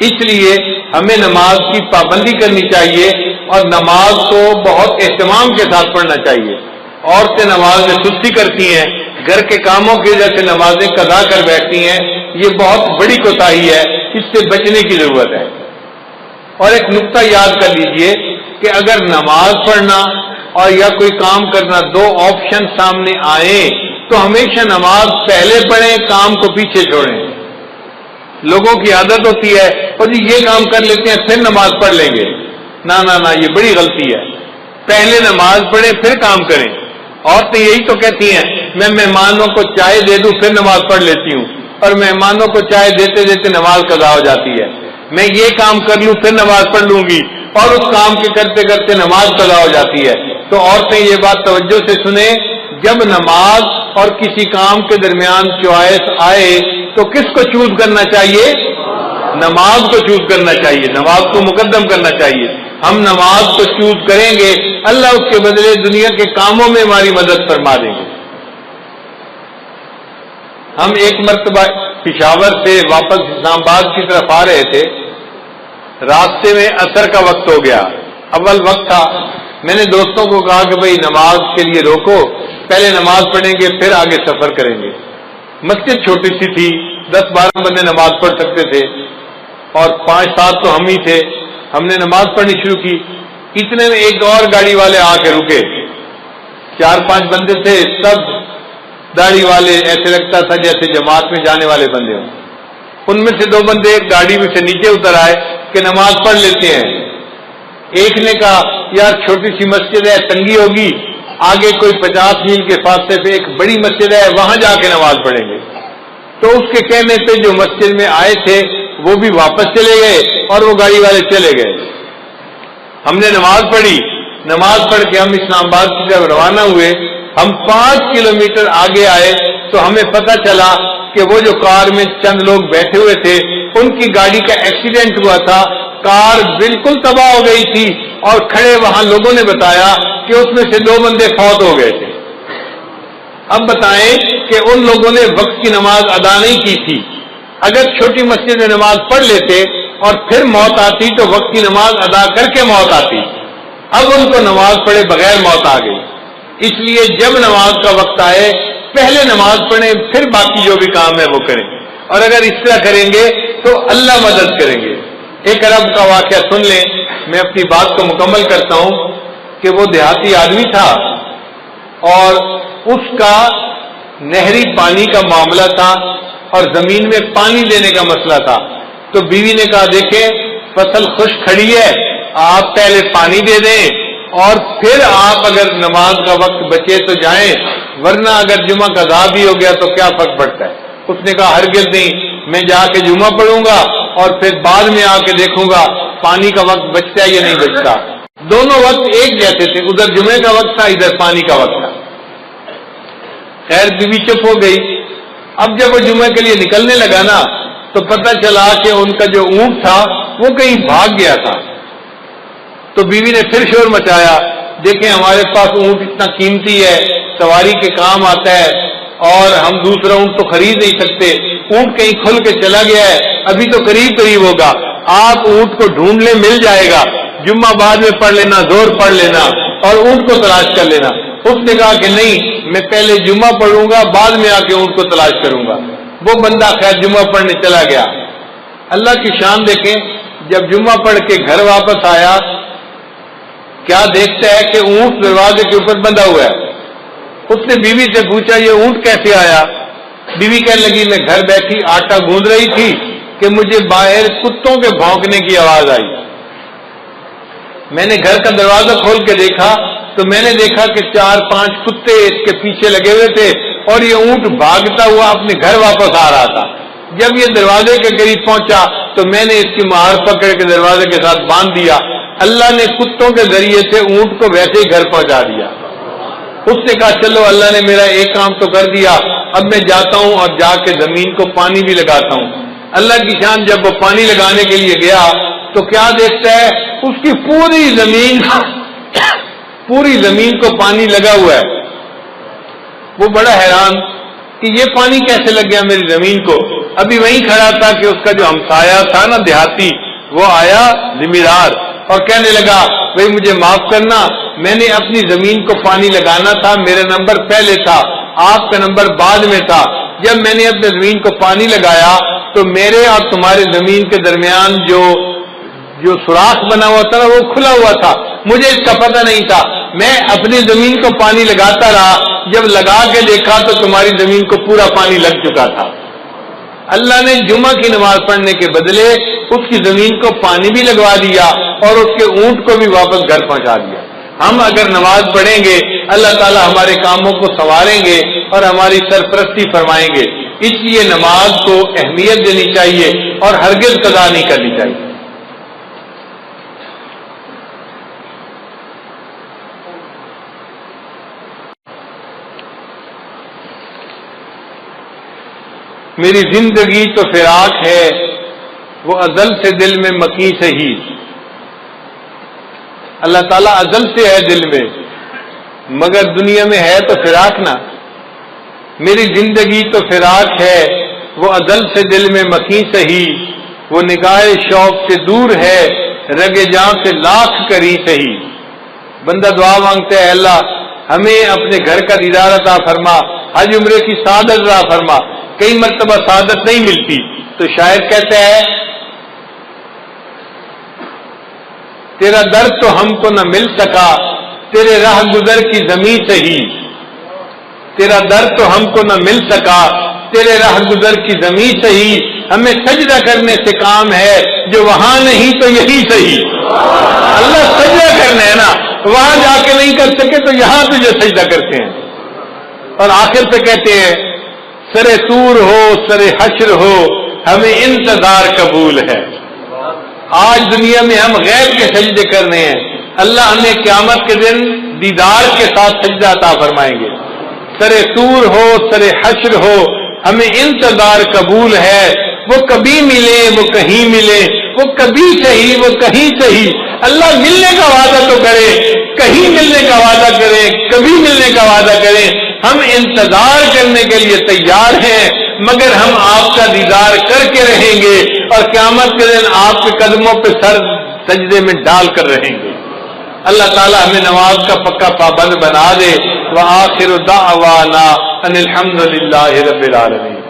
اس لیے ہمیں نماز کی پابندی کرنی چاہیے اور نماز کو بہت اہتمام کے ساتھ پڑھنا چاہیے. عورتیں نماز میں سستی کرتی ہیں، گھر کے کاموں کی وجہ سے نمازیں قضا کر بیٹھتی ہیں، یہ بہت بڑی کوتاہی ہے، اس سے بچنے کی ضرورت ہے. اور ایک نقطہ یاد کر لیجئے کہ اگر نماز پڑھنا اور یا کوئی کام کرنا دو آپشن سامنے آئیں تو ہمیشہ نماز پہلے پڑھیں، کام کو پیچھے چھوڑیں. لوگوں کی عادت ہوتی ہے اور جی یہ کام کر لیتے ہیں پھر نماز پڑھ لیں گے. نہ یہ بڑی غلطی ہے. پہلے نماز پڑھیں پھر کام کریں. عورتیں یہی تو کہتی ہیں میں مہمانوں کو چائے دے دوں پھر نماز پڑھ لیتی ہوں، اور مہمانوں کو چائے دیتے دیتے نماز قضا ہو جاتی ہے. میں یہ کام کر لوں پھر نماز پڑھ لوں گی، اور اس کام کے کرتے کرتے نماز قضا ہو جاتی ہے. تو عورتیں یہ بات توجہ سے سنیں، جب نماز اور کسی کام کے درمیان چوائس آئے تو کس کو چوز کرنا چاہیے؟ نماز کو چوز کرنا چاہیے، نماز کو مقدم کرنا چاہیے. ہم نماز کو چوز کریں گے، اللہ اس کے بدلے دنیا کے کاموں میں ہماری مدد فرما دیں گے. ہم ایک مرتبہ پشاور سے واپس اسلام آباد کی طرف آ رہے تھے، راستے میں عصر کا وقت ہو گیا، اول وقت تھا. میں نے دوستوں کو کہا کہ بھئی نماز کے لیے روکو، پہلے نماز پڑھیں گے پھر آگے سفر کریں گے. مسجد چھوٹی سی تھی، 10-12 بندے نماز پڑھ سکتے تھے، اور 5-7 تو ہم ہی تھے. ہم نے نماز پڑھنی شروع کی، اتنے میں ایک اور گاڑی والے آ کے رکے. 4-5 بندے تھے، سب داڑھی والے، ایسے لگتا تھا جیسے جماعت میں جانے والے بندے ہوں. ان میں سے 2 بندے گاڑی میں سے نیچے اتر آئے کہ نماز پڑھ لیتے ہیں. ایک نے کہا یار چھوٹی سی مسجد ہے، تنگی ہوگی، آگے کوئی 50 میل کے فاصلے پہ ایک بڑی مسجد ہے، وہاں جا کے نماز پڑھیں گے. تو اس کے کہنے پہ جو مسجد میں آئے تھے وہ بھی واپس چلے گئے اور وہ گاڑی والے چلے گئے. ہم نے نماز پڑھی، نماز پڑھ کے ہم اسلام آباد کی طرف روانہ ہوئے. ہم 5 کلومیٹر آگے آئے تو ہمیں پتہ چلا کہ وہ جو کار میں چند لوگ بیٹھے ہوئے تھے ان کی گاڑی کا ایکسیڈنٹ ہوا تھا، کار بالکل تباہ ہو گئی تھی، اور کھڑے وہاں لوگوں نے بتایا کہ اس میں سے 2 بندے فوت ہو گئے تھے. اب بتائیں کہ ان لوگوں نے وقت کی نماز ادا نہیں کی تھی. اگر چھوٹی مسجد میں نماز پڑھ لیتے اور پھر موت آتی تو وقت کی نماز ادا کر کے موت آتی. اب ان کو نماز پڑھے بغیر موت آ گئی. اس لیے جب نماز کا وقت آئے پہلے نماز پڑھیں پھر باقی جو بھی کام ہے وہ کریں، اور اگر اس طرح کریں گے تو اللہ مدد کریں گے. ایک عرب کا واقعہ سن لیں، میں اپنی بات کو مکمل کرتا ہوں کہ وہ دیہاتی آدمی تھا اور اس کا نہری پانی کا معاملہ تھا اور زمین میں پانی دینے کا مسئلہ تھا. تو بیوی نے کہا دیکھیں فصل خشک کھڑی ہے، آپ پہلے پانی دے دیں اور پھر آپ اگر نماز کا وقت بچے تو جائیں، ورنہ اگر جمعہ قضا بھی ہو گیا تو کیا فرق پڑتا ہے. اس نے کہا ہرگز نہیں، میں جا کے جمعہ پڑھوں گا اور پھر بعد میں آ کے دیکھوں گا پانی کا وقت بچتا ہے یا نہیں بچتا. دونوں وقت ایک جیسے تھے، ادھر جمعے کا وقت تھا، ادھر پانی کا وقت تھا. خیر بیوی چپ ہو گئی. اب جب وہ جمعے کے لیے نکلنے لگا نا تو پتہ چلا کہ ان کا جو اونٹ تھا وہ کہیں بھاگ گیا تھا. تو بیوی نے پھر شور مچایا، دیکھیں ہمارے پاس اونٹ اتنا قیمتی ہے، سواری کے کام آتا ہے، اور ہم دوسرا اونٹ تو خرید نہیں سکتے. اونٹ کہیں کھل کے چلا گیا ہے، ابھی تو قریب ہوگا، آپ اونٹ کو ڈھونڈ لیں، مل جائے گا، جمعہ بعد میں پڑھ لینا، زور پڑھ لینا اور اونٹ کو تلاش کر لینا. اس نے کہا کہ نہیں، میں پہلے جمعہ پڑھوں گا، بعد میں آ کے اونٹ کو تلاش کروں گا. وہ بندہ خیر جمعہ پڑھنے چلا گیا. اللہ کی شان دیکھیں، جب جمعہ پڑھ کے گھر واپس آیا کیا دیکھتا ہے کہ اونٹ دروازے کے اوپر بندھا ہوا ہے. اس نے بیوی سے پوچھا یہ اونٹ کیسے آیا؟ بیوی کہنے لگی میں گھر بیٹھی آٹا گوندھ رہی تھی کہ مجھے باہر کتوں کے بھونکنے کی آواز آئی. میں نے گھر کا دروازہ کھول کے دیکھا تو میں نے دیکھا کہ 4-5 کتے اس کے پیچھے لگے ہوئے تھے اور یہ اونٹ بھاگتا ہوا اپنے گھر واپس آ رہا تھا. جب یہ دروازے کے قریب پہنچا تو میں نے اس کی مہار پکڑ کے دروازے کے ساتھ باندھ دیا. اللہ نے کتوں کے ذریعے سے اونٹ کو ویسے ہی گھر پہنچا دیا. اس نے کہا چلو اللہ نے میرا ایک کام تو کر دیا، اب میں جاتا ہوں اور جا کے زمین کو پانی بھی لگاتا ہوں. اللہ کی شان جب وہ پانی لگانے کے لیے گیا تو کیا دیکھتا ہے اس کی پوری زمین کو پانی لگا ہوا ہے. وہ بڑا حیران کہ یہ پانی کیسے لگ گیا میری زمین کو. ابھی وہیں کھڑا تھا کہ اس کا جو ہمسایہ تھا نا دیہاتی، وہ آیا ذمہ اور کہنے لگا بھائی مجھے معاف کرنا، میں نے اپنی زمین کو پانی لگانا تھا، میرا نمبر پہلے تھا، آپ کا نمبر بعد میں تھا، جب میں نے اپنے زمین کو پانی لگایا تو میرے اور تمہارے زمین کے درمیان جو سوراخ بنا ہوا تھا وہ کھلا ہوا تھا، مجھے اس کا پتہ نہیں تھا، میں اپنی زمین کو پانی لگاتا رہا، جب لگا کے دیکھا تو تمہاری زمین کو پورا پانی لگ چکا تھا۔ اللہ نے جمعہ کی نماز پڑھنے کے بدلے اس کی زمین کو پانی بھی لگوا دیا اور اس کے اونٹ کو بھی واپس گھر پہنچا دیا۔ ہم اگر نماز پڑھیں گے اللہ تعالیٰ ہمارے کاموں کو سنواریں گے اور ہماری سرپرستی فرمائیں گے، اس لیے نماز کو اہمیت دینی چاہیے اور ہرگز قضا نہیں کرنی چاہیے۔ میری زندگی تو فراق ہے وہ ازل سے دل میں مکی سہی، اللہ تعالیٰ ازل سے ہے دل میں مگر دنیا میں ہے تو فراق نہ۔ میری زندگی تو فراق ہے وہ ازل سے دل میں مکی سہی، وہ نگاہ شوق سے دور ہے رگ جان سے لاکھ کری سہی۔ بندہ دعا مانگتا ہے اللہ ہمیں اپنے گھر کا دیدار عطا فرما، حج عمرے کی سعادت عطا فرما۔ کئی مرتبہ سعادت نہیں ملتی تو شاعر کہتا ہے تیرا در تو ہم کو نہ مل سکا تیرے راہ گزر کی زمین سے ہی، تیرا در تو ہم کو نہ مل سکا تیرے راہ گزر کی زمین سے ہی، ہمیں سجدہ کرنے سے کام ہے جو وہاں نہیں تو یہی صحیح۔ اللہ سجدہ کرنا ہے نا، وہاں جا کے نہیں کر سکے تو یہاں تجھے سجدہ کرتے ہیں۔ اور آخر پہ کہتے ہیں سرے طور ہو سرے حشر ہو ہمیں انتظار قبول ہے۔ آج دنیا میں ہم غیب کے سجدے کر رہے ہیں، اللہ ہمیں قیامت کے دن دیدار کے ساتھ سجدہ عطا فرمائیں گے۔ سرے طور ہو سرے حشر ہو ہمیں انتظار قبول ہے، وہ کبھی ملے وہ کہیں ملے، وہ کبھی صحیح وہ کہیں صحیح۔ اللہ ملنے کا وعدہ تو کرے، کہیں ملنے کا وعدہ کرے، کبھی ملنے کا وعدہ کرے، ہم انتظار کرنے کے لیے تیار ہیں مگر ہم آپ کا دیدار کر کے رہیں گے اور قیامت کے دن آپ کے قدموں پہ سر سجدے میں ڈال کر رہیں گے۔ اللہ تعالیٰ ہمیں نماز کا پکا پابند بنا دے۔ وآخر دعوانا ان الحمد للہ رب العالمین۔